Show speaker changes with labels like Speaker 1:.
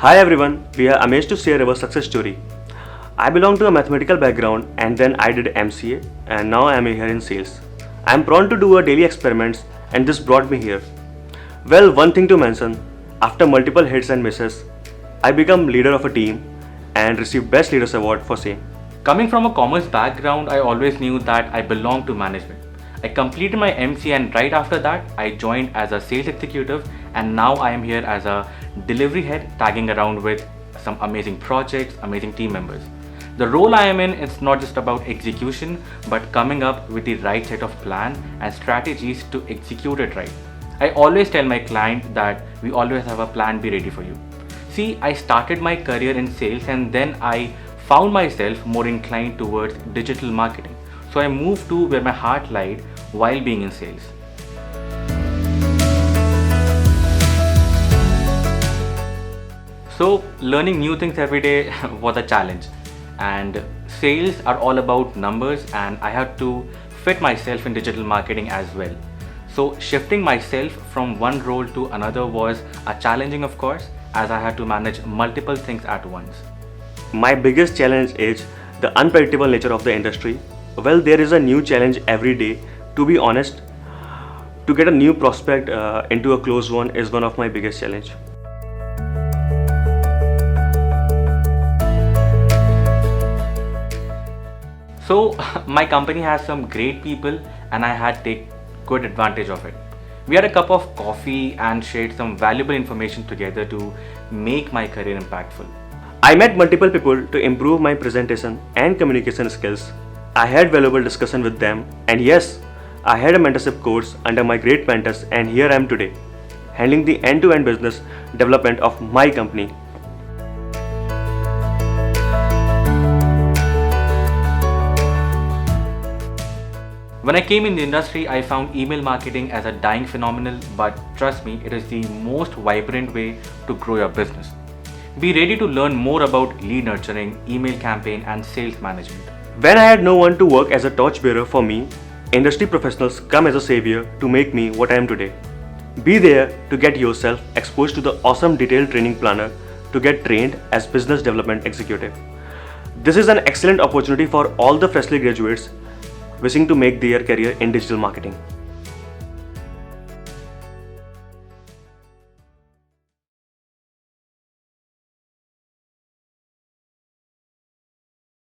Speaker 1: Hi everyone, we are amazed to share our success story. I belong to a mathematical background and then I did MCA and now I am here in sales. I am prone to do a daily experiments and this brought me here. Well, one thing to mention, after multiple hits and misses, I become leader of a team and received Best Leaders Award for same.
Speaker 2: Coming from a commerce background, I always knew that I belonged to management. I completed my MC and right after that, I joined as a sales executive and now I am here as a delivery head tagging around with some amazing projects, amazing team members. The role I am in is not just about execution but coming up with the right set of plan and strategies to execute it right. I always tell my client that we always have a plan B ready for you. See, I started my career in sales and then I found myself more inclined towards digital marketing. So I moved to where my heart lied while being in sales. So learning new things every day was a challenge, and sales are all about numbers and I had to fit myself in digital marketing as well. So shifting myself from one role to another was a challenging, of course, as I had to manage multiple things at once.
Speaker 1: My biggest challenge is the unpredictable nature of the industry. Well, there is a new challenge every day. To be honest, to get a new prospect into a closed one is one of my biggest challenge.
Speaker 2: So my company has some great people and I had to take good advantage of it. We had a cup of coffee and shared some valuable information together to make my career impactful.
Speaker 1: I met multiple people to improve my presentation and communication skills. I had valuable discussion with them and yes, I had a mentorship course under my great mentors and here I am today, handling the end-to-end business development of my company.
Speaker 2: When I came in the industry, I found email marketing as a dying phenomenon, but trust me, it is the most vibrant way to grow your business. Be ready to learn more about lead nurturing, email campaign and sales management.
Speaker 1: When I had no one to work as a torchbearer for me, industry professionals come as a savior to make me what I am today. Be there to get yourself exposed to the awesome detailed training planner to get trained as business development executive. This is an excellent opportunity for all the freshly graduates wishing to make their career in digital marketing.